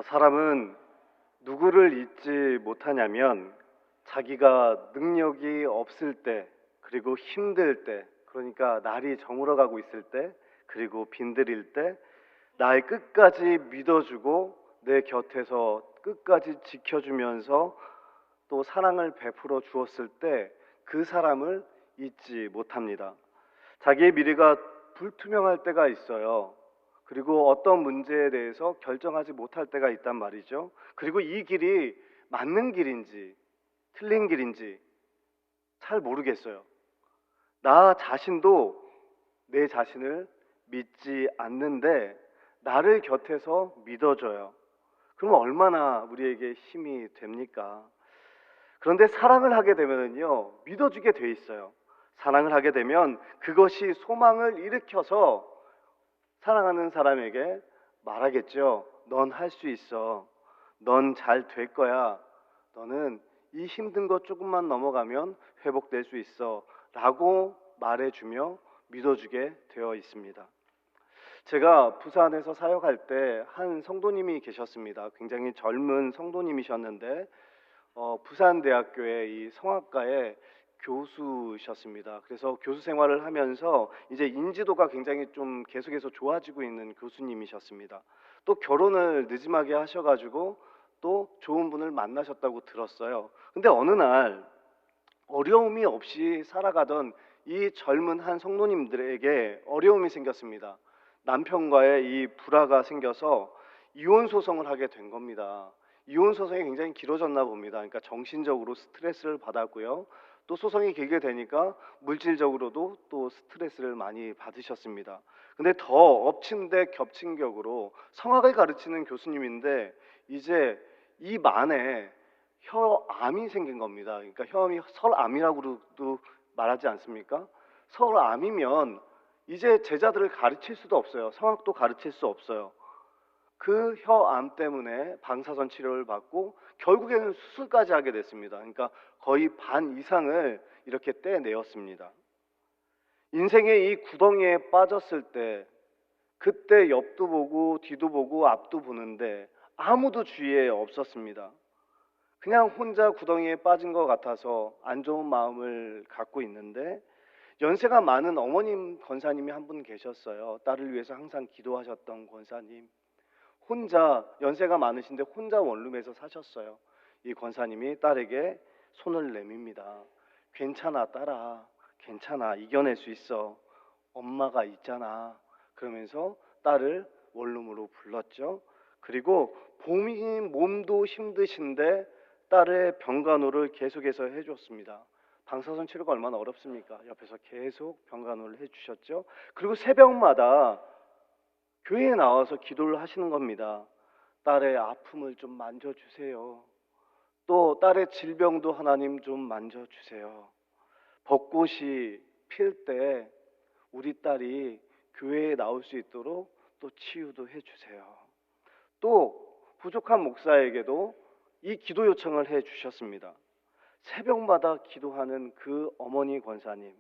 사람은 누구를 잊지 못하냐면 자기가 능력이 없을 때, 그리고 힘들 때, 그러니까 날이 저물어가고 있을 때, 그리고 빈들일 때, 나의 끝까지 믿어주고 내 곁에서 끝까지 지켜주면서 또 사랑을 베풀어 주었을 때 그 사람을 잊지 못합니다. 자기의 미래가 불투명할 때가 있어요. 그리고 어떤 문제에 대해서 결정하지 못할 때가 있단 말이죠. 그리고 이 길이 맞는 길인지 틀린 길인지 잘 모르겠어요. 나 자신도 내 자신을 믿지 않는데 나를 곁에서 믿어줘요. 그럼 얼마나 우리에게 힘이 됩니까? 그런데 사랑을 하게 되면요, 믿어주게 돼 있어요. 사랑을 하게 되면 그것이 소망을 일으켜서 사랑하는 사람에게 말하겠죠. 넌 할 수 있어. 넌 잘 될 거야. 너는 이 힘든 것 조금만 넘어가면 회복될 수 있어. 라고 말해주며 믿어주게 되어 있습니다. 제가 부산에서 사역할 때 한 성도님이 계셨습니다. 굉장히 젊은 성도님이셨는데 부산대학교의 이 성악과의 교수셨습니다. 그래서 교수 생활을 하면서 이제 인지도가 굉장히 좀 계속해서 좋아지고 있는 교수님이셨습니다. 또 결혼을 늦지막이 하셔가지고 또 좋은 분을 만나셨다고 들었어요. 근데 어느 날 어려움이 없이 살아가던 이 젊은 한 성도님들에게 어려움이 생겼습니다. 남편과의 이 불화가 생겨서 이혼 소송을 하게 된 겁니다. 이혼 소송이 굉장히 길어졌나 봅니다. 그러니까 정신적으로 스트레스를 받았고요. 또 소송이 길게 되니까 물질적으로도 또 스트레스를 많이 받으셨습니다. 근데 더 엎친 데 겹친 격으로 성악을 가르치는 교수님인데 이제 입 안에 혀암이 생긴 겁니다. 그러니까 혀암이 설암이라고도 말하지 않습니까? 설암이면 이제 제자들을 가르칠 수도 없어요. 성악도 가르칠 수 없어요. 그 혀암 때문에 방사선 치료를 받고 결국에는 수술까지 하게 됐습니다. 그러니까 거의 반 이상을 이렇게 떼내었습니다. 인생의 이 구덩이에 빠졌을 때 그때 옆도 보고 뒤도 보고 앞도 보는데 아무도 주위에 없었습니다. 그냥 혼자 구덩이에 빠진 것 같아서 안 좋은 마음을 갖고 있는데 연세가 많은 어머님 권사님이 한 분 계셨어요. 딸을 위해서 항상 기도하셨던 권사님. 혼자 연세가 많으신데 혼자 원룸에서 사셨어요. 이 권사님이 딸에게 손을 내밉니다. 괜찮아 딸아, 괜찮아, 이겨낼 수 있어. 엄마가 있잖아. 그러면서 딸을 원룸으로 불렀죠. 그리고 본인 몸도 힘드신데 딸의 병간호를 계속해서 해줬습니다. 방사선 치료가 얼마나 어렵습니까? 옆에서 계속 병간호를 해주셨죠. 그리고 새벽마다 교회에 나와서 기도를 하시는 겁니다. 딸의 아픔을 좀 만져주세요. 또 딸의 질병도 하나님 좀 만져주세요. 벚꽃이 필 때 우리 딸이 교회에 나올 수 있도록 또 치유도 해주세요. 또 부족한 목사에게도 이 기도 요청을 해주셨습니다. 새벽마다 기도하는 그 어머니 권사님,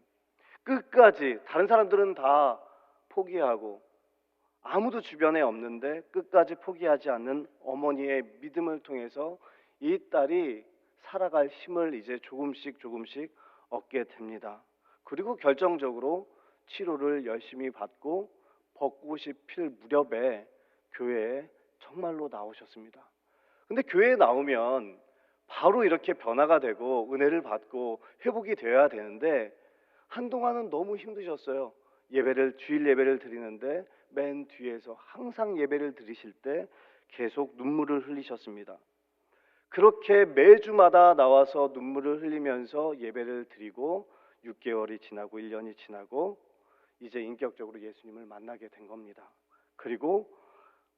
끝까지 다른 사람들은 다 포기하고 아무도 주변에 없는데 끝까지 포기하지 않는 어머니의 믿음을 통해서 이 딸이 살아갈 힘을 이제 조금씩 얻게 됩니다. 그리고 결정적으로 치료를 열심히 받고 벚꽃이 필 무렵에 교회에 정말로 나오셨습니다. 근데 교회에 나오면 바로 이렇게 변화가 되고 은혜를 받고 회복이 되어야 되는데 한동안은 너무 힘드셨어요. 주일 예배를 드리는데 맨 뒤에서 항상 예배를 드리실 때 계속 눈물을 흘리셨습니다. 그렇게 매주마다 나와서 눈물을 흘리면서 예배를 드리고 6개월이 지나고 1년이 지나고 이제 인격적으로 예수님을 만나게 된 겁니다. 그리고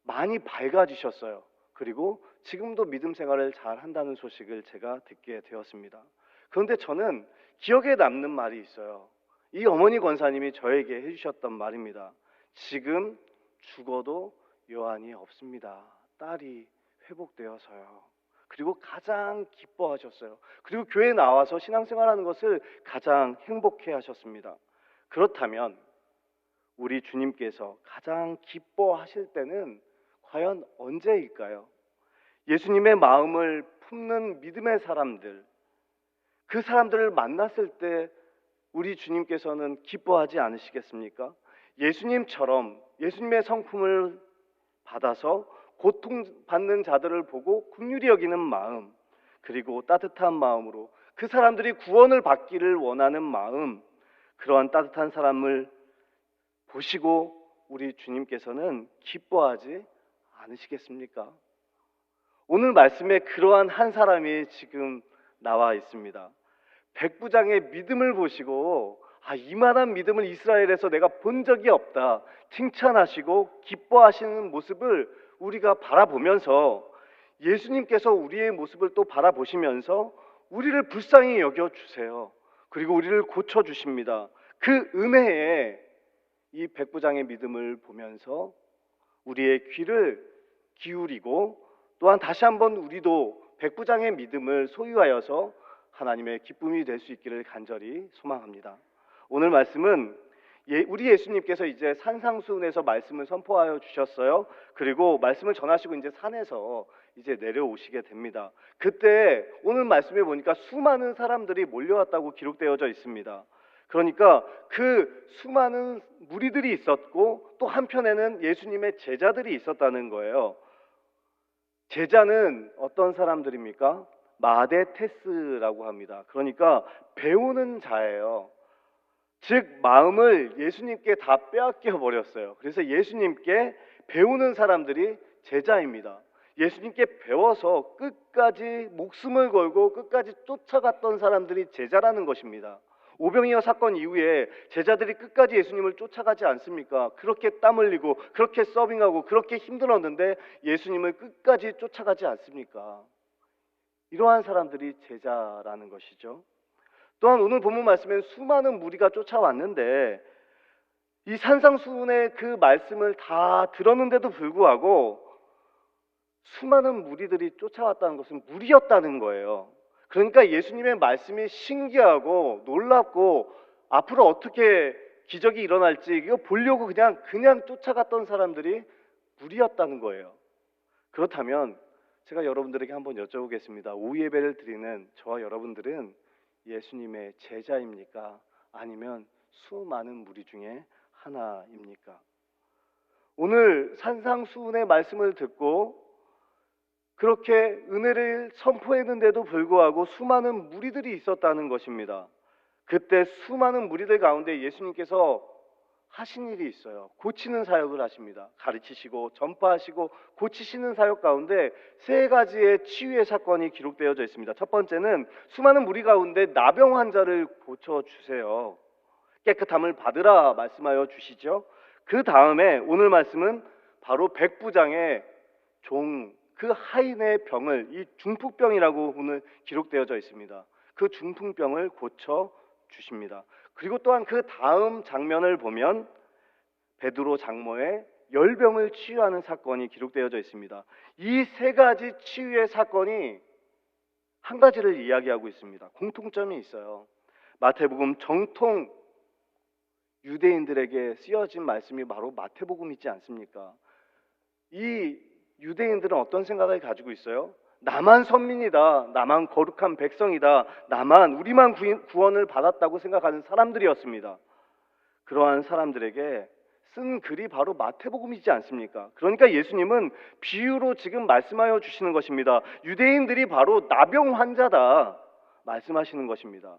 많이 밝아지셨어요. 그리고 지금도 믿음 생활을 잘 한다는 소식을 제가 듣게 되었습니다. 그런데 저는 기억에 남는 말이 있어요. 이 어머니 권사님이 저에게 해주셨던 말입니다. 지금 죽어도 여한이 없습니다. 딸이 회복되어서요. 그리고 가장 기뻐하셨어요. 그리고 교회에 나와서 신앙생활하는 것을 가장 행복해 하셨습니다. 그렇다면 우리 주님께서 가장 기뻐하실 때는 과연 언제일까요? 예수님의 마음을 품는 믿음의 사람들, 그 사람들을 만났을 때 우리 주님께서는 기뻐하지 않으시겠습니까? 예수님처럼 예수님의 성품을 받아서 고통받는 자들을 보고 긍휼히 여기는 마음, 그리고 따뜻한 마음으로 그 사람들이 구원을 받기를 원하는 마음, 그러한 따뜻한 사람을 보시고 우리 주님께서는 기뻐하지 않으시겠습니까? 오늘 말씀에 그러한 한 사람이 지금 나와 있습니다. 백부장의 믿음을 보시고 이만한 믿음을 이스라엘에서 내가 본 적이 없다 칭찬하시고 기뻐하시는 모습을 우리가 바라보면서 예수님께서 우리의 모습을 또 바라보시면서 우리를 불쌍히 여겨주세요. 그리고 우리를 고쳐주십니다. 그 은혜에 이 백부장의 믿음을 보면서 우리의 귀를 기울이고 또한 다시 한번 우리도 백부장의 믿음을 소유하여서 하나님의 기쁨이 될 수 있기를 간절히 소망합니다. 오늘 말씀은 우리 예수님께서 이제 산상수훈에서 말씀을 선포하여 주셨어요. 그리고 말씀을 전하시고 이제 산에서 이제 내려오시게 됩니다. 그때 오늘 말씀에 보니까 수많은 사람들이 몰려왔다고 기록되어져 있습니다. 그러니까 그 수많은 무리들이 있었고 또 한편에는 예수님의 제자들이 있었다는 거예요. 제자는 어떤 사람들입니까? 마데테스라고 합니다. 그러니까 배우는 자예요. 즉 마음을 예수님께 다 빼앗겨 버렸어요. 그래서 예수님께 배우는 사람들이 제자입니다. 예수님께 배워서 끝까지 목숨을 걸고 끝까지 쫓아갔던 사람들이 제자라는 것입니다. 오병이어 사건 이후에 제자들이 끝까지 예수님을 쫓아가지 않습니까? 그렇게 땀 흘리고 그렇게 서빙하고 그렇게 힘들었는데 예수님을 끝까지 쫓아가지 않습니까? 이러한 사람들이 제자라는 것이죠. 또한 오늘 본문 말씀엔 수많은 무리가 쫓아왔는데 이 산상수훈의 그 말씀을 다 들었는데도 불구하고 수많은 무리들이 쫓아왔다는 것은 무리였다는 거예요. 그러니까 예수님의 말씀이 신기하고 놀랍고 앞으로 어떻게 기적이 일어날지 이거 보려고 그냥 쫓아갔던 사람들이 무리였다는 거예요. 그렇다면 제가 여러분들에게 한번 여쭤보겠습니다. 오후 예배를 드리는 저와 여러분들은 예수님의 제자입니까? 아니면 수많은 무리 중에 하나입니까? 오늘 산상수훈의 말씀을 듣고 그렇게 은혜를 선포했는데도 불구하고 수많은 무리들이 있었다는 것입니다. 그때 수많은 무리들 가운데 예수님께서 하신 일이 있어요. 고치는 사역을 하십니다. 가르치시고 전파하시고 고치시는 사역 가운데 세 가지의 치유의 사건이 기록되어져 있습니다. 첫 번째는 수많은 무리 가운데 나병 환자를 고쳐주세요. 깨끗함을 받으라 말씀하여 주시죠. 그 다음에 오늘 말씀은 바로 백부장의 그 하인의 병을, 이 중풍병이라고 오늘 기록되어져 있습니다. 그 중풍병을 고쳐 주십니다. 그리고 또한 그 다음 장면을 보면 베드로 장모의 열병을 치유하는 사건이 기록되어져 있습니다. 이 세 가지 치유의 사건이 한 가지를 이야기하고 있습니다. 공통점이 있어요. 마태복음 정통 유대인들에게 쓰여진 말씀이 바로 마태복음이지 않습니까? 이 유대인들은 어떤 생각을 가지고 있어요? 나만 선민이다, 나만 거룩한 백성이다, 우리만 구원을 받았다고 생각하는 사람들이었습니다. 그러한 사람들에게 쓴 글이 바로 마태복음이지 않습니까? 그러니까 예수님은 비유로 지금 말씀하여 주시는 것입니다. 유대인들이 바로 나병 환자다 말씀하시는 것입니다.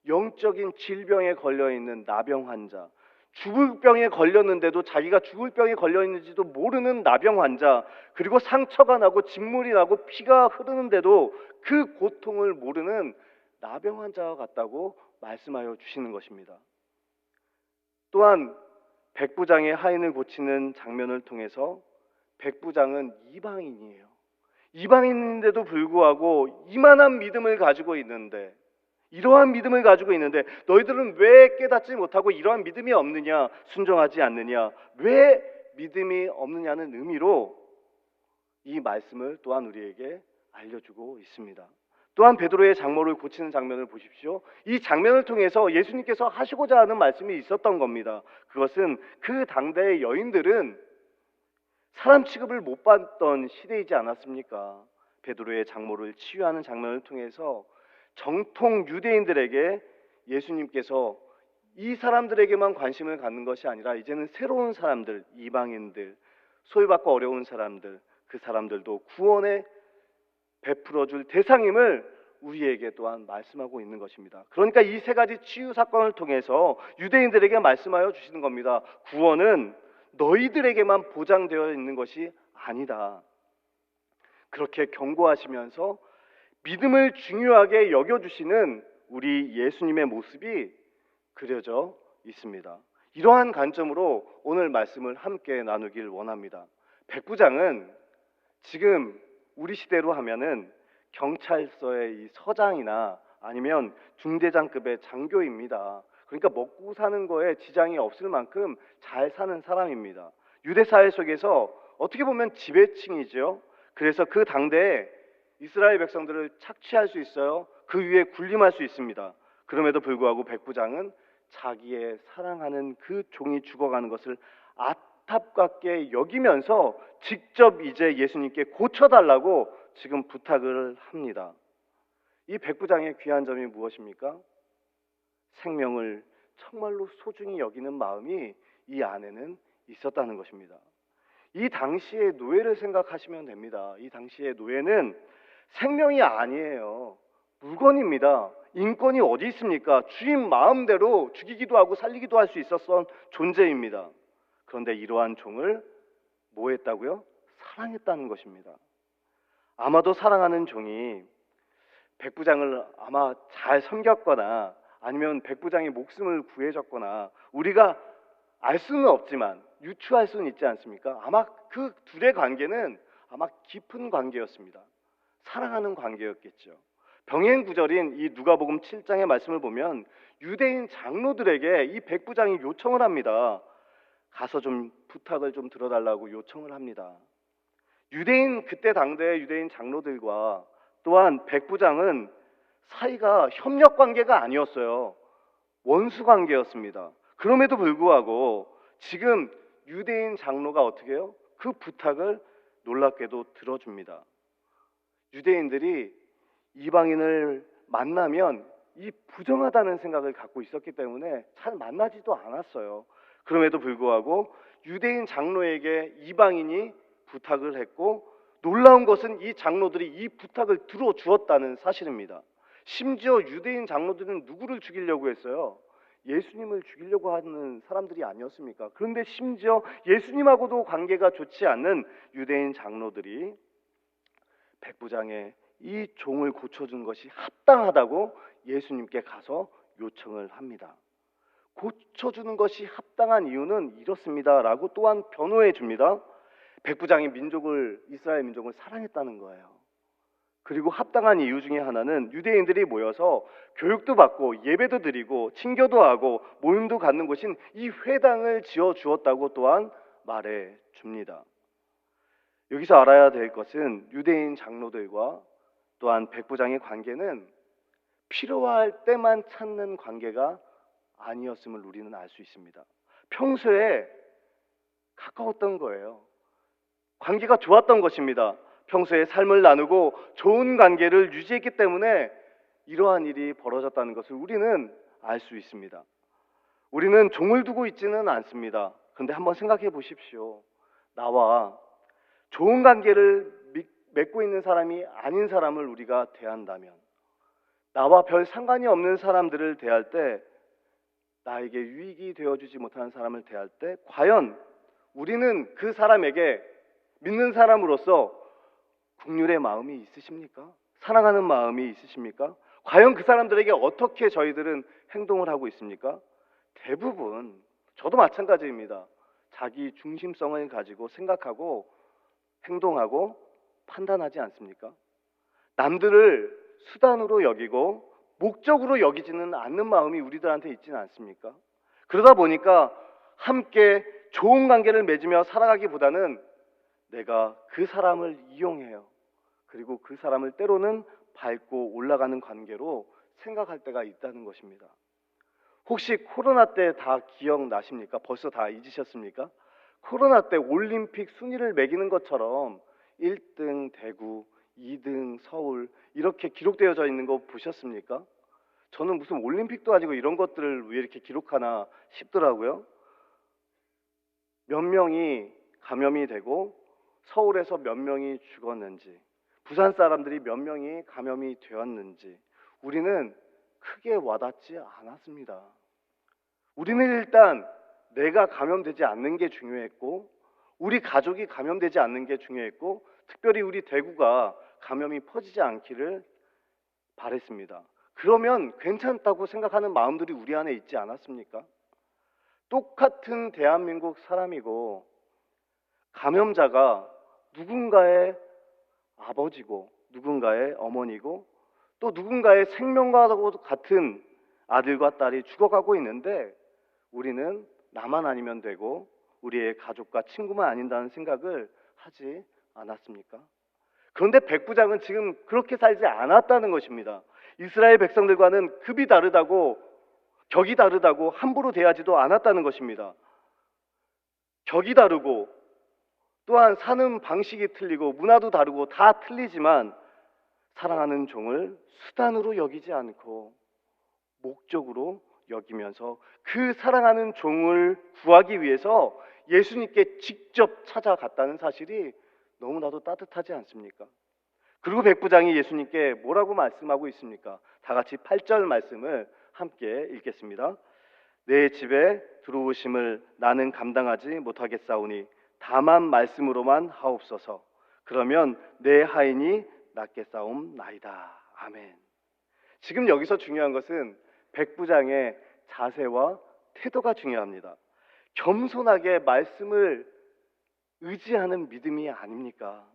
영적인 질병에 걸려있는 나병 환자, 죽을 병에 걸렸는데도 자기가 죽을 병에 걸려있는지도 모르는 나병 환자, 그리고 상처가 나고 진물이 나고 피가 흐르는데도 그 고통을 모르는 나병 환자와 같다고 말씀하여 주시는 것입니다. 또한 백부장의 하인을 고치는 장면을 통해서 백부장은 이방인이에요. 이방인인데도 불구하고 이만한 믿음을 가지고 있는데, 이러한 믿음을 가지고 있는데 너희들은 왜 깨닫지 못하고 이러한 믿음이 없느냐, 순종하지 않느냐, 왜 믿음이 없느냐는 의미로 이 말씀을 또한 우리에게 알려주고 있습니다. 또한 베드로의 장모를 고치는 장면을 보십시오. 이 장면을 통해서 예수님께서 하시고자 하는 말씀이 있었던 겁니다. 그것은 그 당대의 여인들은 사람 취급을 못 받던 시대이지 않았습니까? 베드로의 장모를 치유하는 장면을 통해서 정통 유대인들에게 예수님께서 이 사람들에게만 관심을 갖는 것이 아니라 이제는 새로운 사람들, 이방인들, 소외받고 어려운 사람들, 그 사람들도 구원에 베풀어 줄 대상임을 우리에게 또한 말씀하고 있는 것입니다. 그러니까 이 세 가지 치유 사건을 통해서 유대인들에게 말씀하여 주시는 겁니다. 구원은 너희들에게만 보장되어 있는 것이 아니다. 그렇게 경고하시면서 믿음을 중요하게 여겨주시는 우리 예수님의 모습이 그려져 있습니다. 이러한 관점으로 오늘 말씀을 함께 나누길 원합니다. 백부장은 지금 우리 시대로 하면은 경찰서의 이 서장이나 아니면 중대장급의 장교입니다. 그러니까 먹고 사는 거에 지장이 없을 만큼 잘 사는 사람입니다. 유대 사회 속에서 어떻게 보면 지배층이죠. 그래서 그 당대에 이스라엘 백성들을 착취할 수 있어요. 그 위에 군림할 수 있습니다. 그럼에도 불구하고 백부장은 자기의 사랑하는 그 종이 죽어가는 것을 안타깝게 여기면서 직접 이제 예수님께 고쳐달라고 지금 부탁을 합니다. 이 백부장의 귀한 점이 무엇입니까? 생명을 정말로 소중히 여기는 마음이 이 안에는 있었다는 것입니다. 이 당시의 노예를 생각하시면 됩니다. 이 당시의 노예는 생명이 아니에요. 물건입니다. 인권이 어디 있습니까? 주인 마음대로 죽이기도 하고 살리기도 할 수 있었던 존재입니다. 그런데 이러한 종을 뭐 했다고요? 사랑했다는 것입니다. 아마도 사랑하는 종이 백부장을 아마 잘 섬겼거나 아니면 백부장의 목숨을 구해줬거나 우리가 알 수는 없지만 유추할 수는 있지 않습니까? 아마 그 둘의 관계는 아마 깊은 관계였습니다. 사랑하는 관계였겠죠. 병행 구절인 이 누가복음 7장의 말씀을 보면 유대인 장로들에게 이 백부장이 요청을 합니다. 가서 좀 부탁을 좀 들어달라고 요청을 합니다. 유대인 그때 당대 유대인 장로들과 또한 백부장은 사이가 협력 관계가 아니었어요. 원수 관계였습니다. 그럼에도 불구하고 지금 유대인 장로가 어떻게 해요? 그 부탁을 놀랍게도 들어줍니다. 유대인들이 이방인을 만나면 이 부정하다는 생각을 갖고 있었기 때문에 잘 만나지도 않았어요. 그럼에도 불구하고 유대인 장로에게 이방인이 부탁을 했고 놀라운 것은 이 장로들이 이 부탁을 들어주었다는 사실입니다. 심지어 유대인 장로들은 누구를 죽이려고 했어요? 예수님을 죽이려고 하는 사람들이 아니었습니까? 그런데 심지어 예수님하고도 관계가 좋지 않는 유대인 장로들이 백부장의 이 종을 고쳐준 것이 합당하다고 예수님께 가서 요청을 합니다. 고쳐주는 것이 합당한 이유는 이렇습니다 라고 또한 변호해 줍니다. 백부장이 이스라엘 민족을 사랑했다는 거예요. 그리고 합당한 이유 중에 하나는 유대인들이 모여서 교육도 받고 예배도 드리고 친교도 하고 모임도 갖는 곳인 이 회당을 지어 주었다고 또한 말해 줍니다. 여기서 알아야 될 것은 유대인 장로들과 또한 백부장의 관계는 필요할 때만 찾는 관계가 아니었음을 우리는 알 수 있습니다. 평소에 가까웠던 거예요. 관계가 좋았던 것입니다. 평소에 삶을 나누고 좋은 관계를 유지했기 때문에 이러한 일이 벌어졌다는 것을 우리는 알 수 있습니다. 우리는 종을 두고 있지는 않습니다. 그런데 한번 생각해 보십시오. 나와 좋은 관계를 맺고 있는 사람이 아닌 사람을 우리가 대한다면, 나와 별 상관이 없는 사람들을 대할 때, 나에게 유익이 되어주지 못하는 사람을 대할 때 과연 우리는 그 사람에게 믿는 사람으로서 긍휼의 마음이 있으십니까? 사랑하는 마음이 있으십니까? 과연 그 사람들에게 어떻게 저희들은 행동을 하고 있습니까? 대부분, 저도 마찬가지입니다. 자기 중심성을 가지고 생각하고 행동하고 판단하지 않습니까? 남들을 수단으로 여기고 목적으로 여기지는 않는 마음이 우리들한테 있지는 않습니까? 그러다 보니까 함께 좋은 관계를 맺으며 살아가기보다는 내가 그 사람을 이용해요. 그리고 그 사람을 때로는 밟고 올라가는 관계로 생각할 때가 있다는 것입니다. 혹시 코로나 때 다 기억나십니까? 벌써 다 잊으셨습니까? 코로나 때 올림픽 순위를 매기는 것처럼 1등 대구, 2등 서울 이렇게 기록되어져 있는 거 보셨습니까? 저는 무슨 올림픽도 아니고 이런 것들을 왜 이렇게 기록하나 싶더라고요. 몇 명이 감염이 되고 서울에서 몇 명이 죽었는지, 부산 사람들이 몇 명이 감염이 되었는지 우리는 크게 와닿지 않았습니다. 우리는 일단 내가 감염되지 않는 게 중요했고 우리 가족이 감염되지 않는 게 중요했고 특별히 우리 대구가 감염이 퍼지지 않기를 바랬습니다. 그러면 괜찮다고 생각하는 마음들이 우리 안에 있지 않았습니까? 똑같은 대한민국 사람이고 감염자가 누군가의 아버지고 누군가의 어머니고 또 누군가의 생명과 같은 아들과 딸이 죽어가고 있는데 우리는 나만 아니면 되고 우리의 가족과 친구만 아닌다는 생각을 하지 않았습니까? 그런데 백부장은 지금 그렇게 살지 않았다는 것입니다. 이스라엘 백성들과는 급이 다르다고 격이 다르다고 함부로 대하지도 않았다는 것입니다. 격이 다르고 또한 사는 방식이 틀리고 문화도 다르고 다 틀리지만 사랑하는 종을 수단으로 여기지 않고 목적으로 여기면서 그 사랑하는 종을 구하기 위해서 예수님께 직접 찾아갔다는 사실이 너무나도 따뜻하지 않습니까? 그리고 백부장이 예수님께 뭐라고 말씀하고 있습니까? 다 같이 8절 말씀을 함께 읽겠습니다. 내 집에 들어오심을 나는 감당하지 못하겠사오니 다만 말씀으로만 하옵소서. 그러면 내 하인이 낫겠사옵나이다. 아멘. 지금 여기서 중요한 것은 백부장의 자세와 태도가 중요합니다. 겸손하게 말씀을 의지하는 믿음이 아닙니까?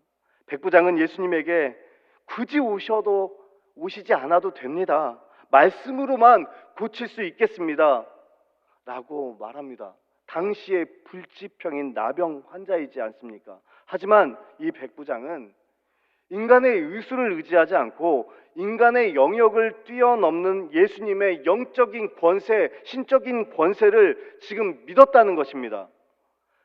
백부장은 예수님에게 굳이 오시지 않아도 됩니다. 말씀으로만 고칠 수 있겠습니다. 라고 말합니다. 당시에 불치병인 나병 환자이지 않습니까? 하지만 이 백부장은 인간의 의술을 의지하지 않고 인간의 영역을 뛰어넘는 예수님의 영적인 권세, 신적인 권세를 지금 믿었다는 것입니다.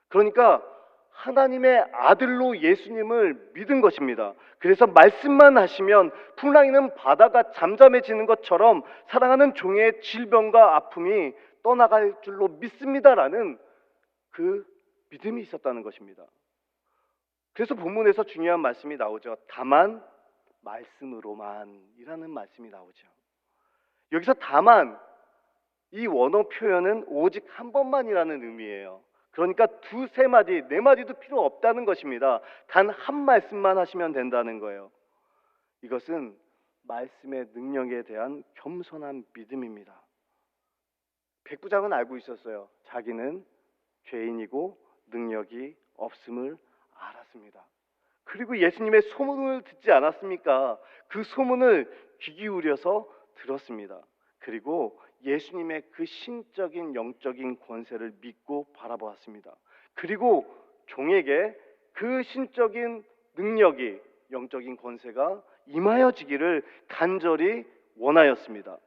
그러니까 하나님의 아들로 예수님을 믿은 것입니다. 그래서 말씀만 하시면 풍랑이는 바다가 잠잠해지는 것처럼 사랑하는 종의 질병과 아픔이 떠나갈 줄로 믿습니다라는 그 믿음이 있었다는 것입니다. 그래서 본문에서 중요한 말씀이 나오죠. 다만 말씀으로만이라는 말씀이 나오죠. 여기서 다만 이 원어 표현은 오직 한 번만이라는 의미예요. 그러니까 두세 마디, 네 마디도 필요 없다는 것입니다. 단 한 말씀만 하시면 된다는 거예요. 이것은 말씀의 능력에 대한 겸손한 믿음입니다. 백부장은 알고 있었어요. 자기는 죄인이고 능력이 없음을 알았습니다. 그리고 예수님의 소문을 듣지 않았습니까? 그 소문을 귀 기울여서 들었습니다. 그리고 예수님의 그 신적인 영적인 권세를 믿고 바라보았습니다. 그리고 종에게 그 신적인 능력이 영적인 권세가 임하여지기를 간절히 원하였습니다.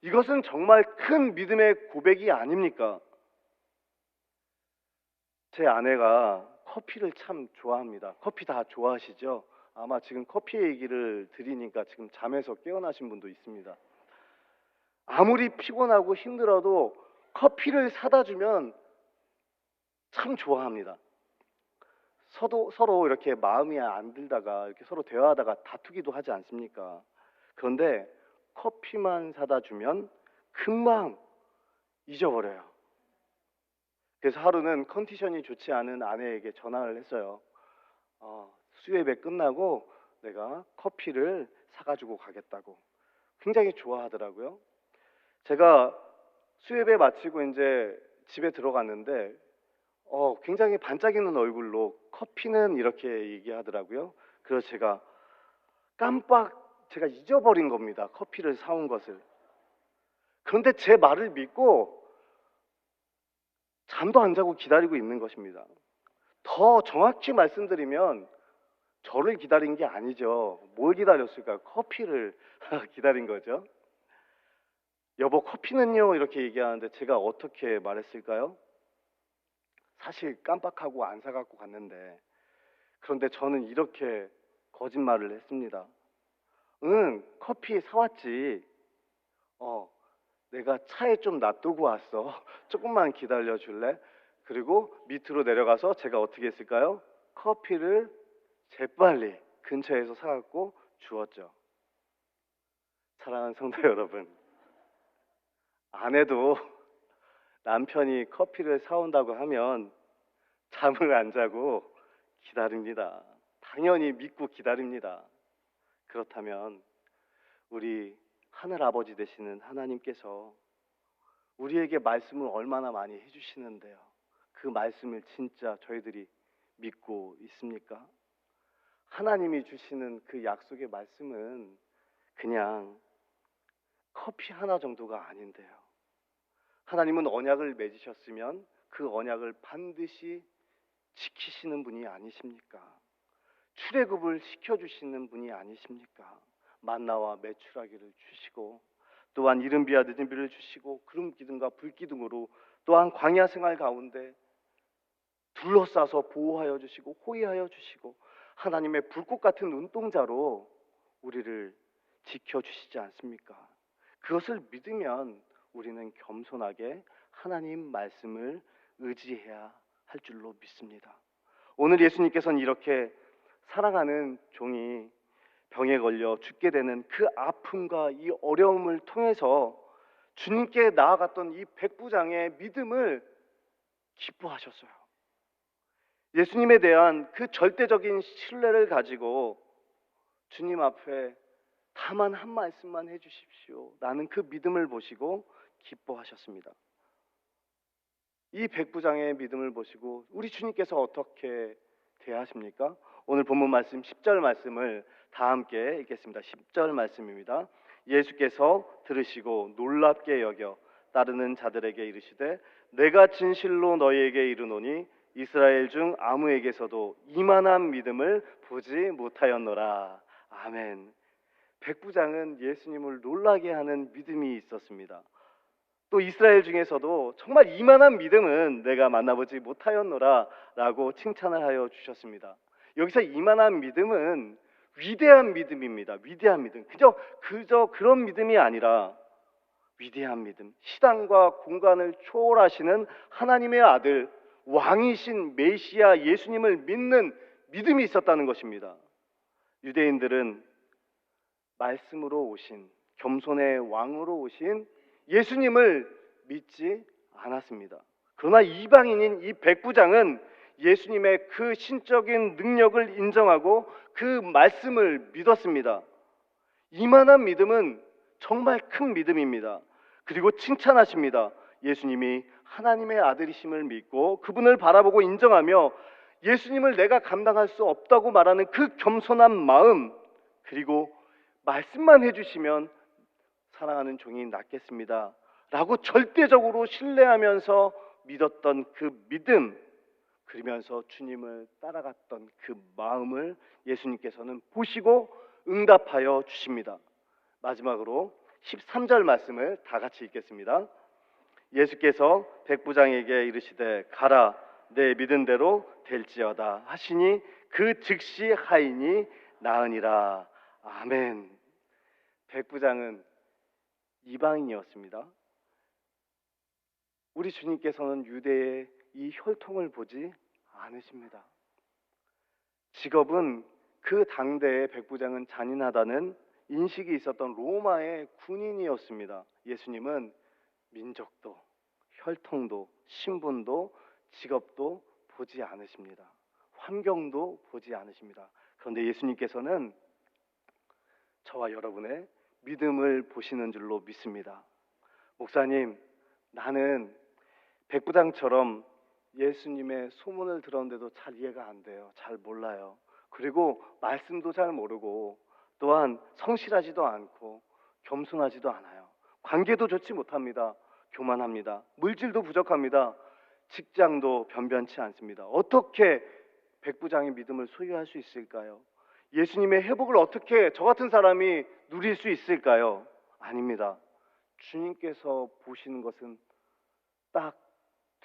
이것은 정말 큰 믿음의 고백이 아닙니까? 제 아내가 커피를 참 좋아합니다. 커피 다 좋아하시죠? 아마 지금 커피 얘기를 드리니까 지금 잠에서 깨어나신 분도 있습니다. 아무리 피곤하고 힘들어도 커피를 사다 주면 참 좋아합니다. 서로 이렇게 마음이 안 들다가 이렇게 서로 대화하다가 다투기도 하지 않습니까? 그런데 커피만 사다 주면 금방 잊어버려요. 그래서 하루는 컨디션이 좋지 않은 아내에게 전화를 했어요. 수요예배 끝나고 내가 커피를 사가지고 가겠다고. 굉장히 좋아하더라고요. 제가 수요예배 마치고 이제 집에 들어갔는데 굉장히 반짝이는 얼굴로 커피는 이렇게 얘기하더라고요. 그래서 제가 제가 잊어버린 겁니다. 커피를 사온 것을. 그런데 제 말을 믿고 잠도 안 자고 기다리고 있는 것입니다. 더 정확히 말씀드리면 저를 기다린 게 아니죠. 뭘 기다렸을까요? 커피를 기다린 거죠. 여보 커피는요? 이렇게 얘기하는데 제가 어떻게 말했을까요? 사실 깜빡하고 안 사갖고 갔는데, 그런데 저는 이렇게 거짓말을 했습니다. 응, 커피 사왔지. 어, 내가 차에 좀 놔두고 왔어. 조금만 기다려 줄래? 그리고 밑으로 내려가서 제가 어떻게 했을까요? 커피를 재빨리 근처에서 사갖고 주었죠. 사랑하는 성도 여러분, 아내도 남편이 커피를 사온다고 하면 잠을 안 자고 기다립니다. 당연히 믿고 기다립니다. 그렇다면 우리 하늘 아버지 되시는 하나님께서 우리에게 말씀을 얼마나 많이 해주시는데요. 그 말씀을 진짜 저희들이 믿고 있습니까? 하나님이 주시는 그 약속의 말씀은 그냥 커피 하나 정도가 아닌데요. 하나님은 언약을 맺으셨으면 그 언약을 반드시 지키시는 분이 아니십니까? 출애굽을 시켜주시는 분이 아니십니까? 만나와 메추라기를 주시고, 또한 이른 비와 늦은 비를 주시고, 구름 기둥과 불 기둥으로 또한 광야 생활 가운데 둘러싸서 보호하여 주시고 호위하여 주시고, 하나님의 불꽃 같은 눈동자로 우리를 지켜주시지 않습니까? 그것을 믿으면 우리는 겸손하게 하나님 말씀을 의지해야 할 줄로 믿습니다. 오늘 예수님께서는 이렇게 사랑하는 종이 병에 걸려 죽게 되는 그 아픔과 이 어려움을 통해서 주님께 나아갔던 이 백부장의 믿음을 기뻐하셨어요. 예수님에 대한 그 절대적인 신뢰를 가지고 주님 앞에 다만 한 말씀만 해주십시오. 나는 그 믿음을 보시고 기뻐하셨습니다. 이 백부장의 믿음을 보시고 우리 주님께서 어떻게 대하십니까? 오늘 본문 말씀 10절 말씀을 다 함께 읽겠습니다. 10절 말씀입니다. 예수께서 들으시고 놀랍게 여겨 따르는 자들에게 이르시되 내가 진실로 너희에게 이르노니 이스라엘 중 아무에게서도 이만한 믿음을 보지 못하였노라. 아멘. 백부장은 예수님을 놀라게 하는 믿음이 있었습니다. 또 이스라엘 중에서도 정말 이만한 믿음은 내가 만나보지 못하였노라 라고 칭찬을 하여 주셨습니다. 여기서 이만한 믿음은 위대한 믿음입니다. 위대한 믿음. 그저 그런 믿음이 아니라 위대한 믿음. 시간과 공간을 초월하시는 하나님의 아들, 왕이신 메시아 예수님을 믿는 믿음이 있었다는 것입니다. 유대인들은 말씀으로 오신, 겸손의 왕으로 오신 예수님을 믿지 않았습니다. 그러나 이방인인 이 백부장은 예수님의 그 신적인 능력을 인정하고 그 말씀을 믿었습니다. 이만한 믿음은 정말 큰 믿음입니다. 그리고 칭찬하십니다. 예수님이 하나님의 아들이심을 믿고 그분을 바라보고 인정하며 예수님을 내가 감당할 수 없다고 말하는 그 겸손한 마음, 그리고 말씀만 해주시면 사랑하는 종이 낫겠습니다 라고 절대적으로 신뢰하면서 믿었던 그 믿음, 그러면서 주님을 따라갔던 그 마음을 예수님께서는 보시고 응답하여 주십니다. 마지막으로 13절 말씀을 다 같이 읽겠습니다. 예수께서 백부장에게 이르시되 가라 내 믿은 대로 될지어다 하시니 그 즉시 하이니 나으니라. 아멘. 백부장은 이방인이었습니다. 우리 주님께서는 유대의 이 혈통을 보지 않으십니다. 직업은 그 당대의 백부장은 잔인하다는 인식이 있었던 로마의 군인이었습니다. 예수님은 민족도, 혈통도, 신분도, 직업도 보지 않으십니다. 환경도 보지 않으십니다. 그런데 예수님께서는 저와 여러분의 믿음을 보시는 줄로 믿습니다. 목사님, 나는 백부장처럼 예수님의 소문을 들었는데도 잘 이해가 안 돼요. 잘 몰라요. 그리고 말씀도 잘 모르고 또한 성실하지도 않고 겸손하지도 않아요. 관계도 좋지 못합니다. 교만합니다. 물질도 부족합니다. 직장도 변변치 않습니다. 어떻게 백부장의 믿음을 소유할 수 있을까요? 예수님의 회복을 어떻게 저 같은 사람이 누릴 수 있을까요? 아닙니다. 주님께서 보시는 것은 딱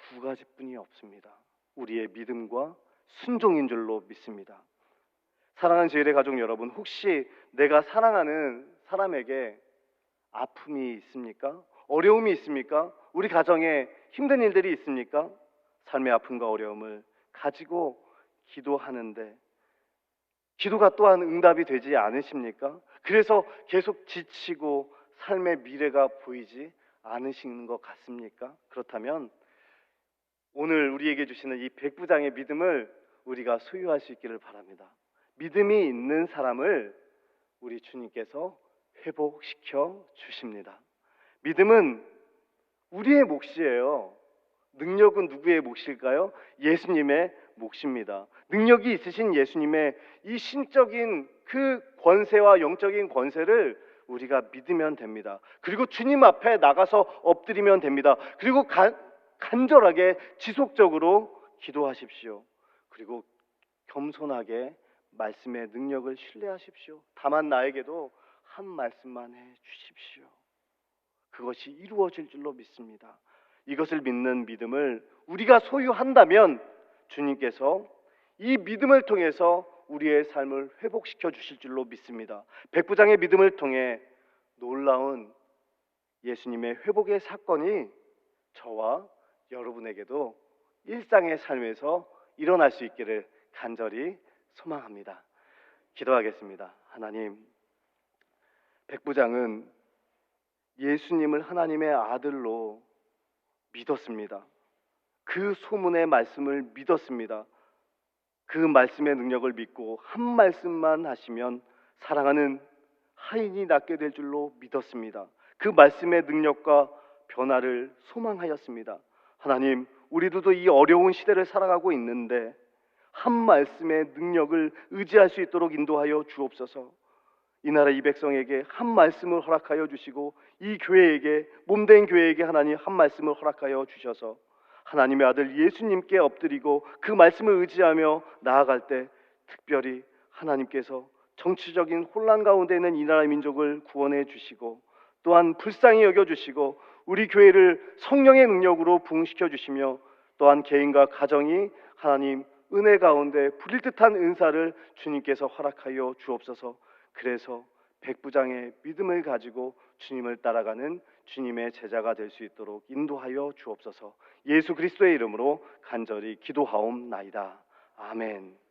두 가지뿐이 없습니다. 우리의 믿음과 순종인 줄로 믿습니다. 사랑하는 제일의 가족 여러분, 혹시 내가 사랑하는 사람에게 아픔이 있습니까? 어려움이 있습니까? 우리 가정에 힘든 일들이 있습니까? 삶의 아픔과 어려움을 가지고 기도하는데 기도가 또한 응답이 되지 않으십니까? 그래서 계속 지치고 삶의 미래가 보이지 않으시는 것 같습니까? 그렇다면 오늘 우리에게 주시는 이 백부장의 믿음을 우리가 소유할 수 있기를 바랍니다. 믿음이 있는 사람을 우리 주님께서 회복시켜 주십니다. 믿음은 우리의 몫이에요. 능력은 누구의 몫일까요? 예수님의 몫입니다. 능력이 있으신 예수님의 이 신적인 그 권세와 영적인 권세를 우리가 믿으면 됩니다. 그리고 주님 앞에 나가서 엎드리면 됩니다. 그리고 간절하게 지속적으로 기도하십시오. 그리고 겸손하게 말씀의 능력을 신뢰하십시오. 다만 나에게도 한 말씀만 해 주십시오. 그것이 이루어질 줄로 믿습니다. 이것을 믿는 믿음을 우리가 소유한다면 주님께서 이 믿음을 통해서 우리의 삶을 회복시켜 주실 줄로 믿습니다. 백부장의 믿음을 통해 놀라운 예수님의 회복의 사건이 저와 여러분에게도 일상의 삶에서 일어날 수 있기를 간절히 소망합니다. 기도하겠습니다. 하나님, 백부장은 예수님을 하나님의 아들로 믿었습니다. 그 소문의 말씀을 믿었습니다. 그 말씀의 능력을 믿고 한 말씀만 하시면 사랑하는 하인이 낫게 될 줄로 믿었습니다. 그 말씀의 능력과 변화를 소망하였습니다. 하나님, 우리들도 이 어려운 시대를 살아가고 있는데 한 말씀의 능력을 의지할 수 있도록 인도하여 주옵소서. 이 나라 이 백성에게 한 말씀을 허락하여 주시고 이 교회에게, 몸된 교회에게 하나님 한 말씀을 허락하여 주셔서 하나님의 아들 예수님께 엎드리고 그 말씀을 의지하며 나아갈 때 특별히 하나님께서 정치적인 혼란 가운데 있는 이 나라의 민족을 구원해 주시고 또한 불쌍히 여겨주시고 우리 교회를 성령의 능력으로 부흥시켜 주시며 또한 개인과 가정이 하나님 은혜 가운데 부릴 듯한 은사를 주님께서 허락하여 주옵소서. 그래서 백부장의 믿음을 가지고 주님을 따라가는 주님의 제자가 될 수 있도록 인도하여 주옵소서. 예수 그리스도의 이름으로 간절히 기도하옵나이다. 아멘.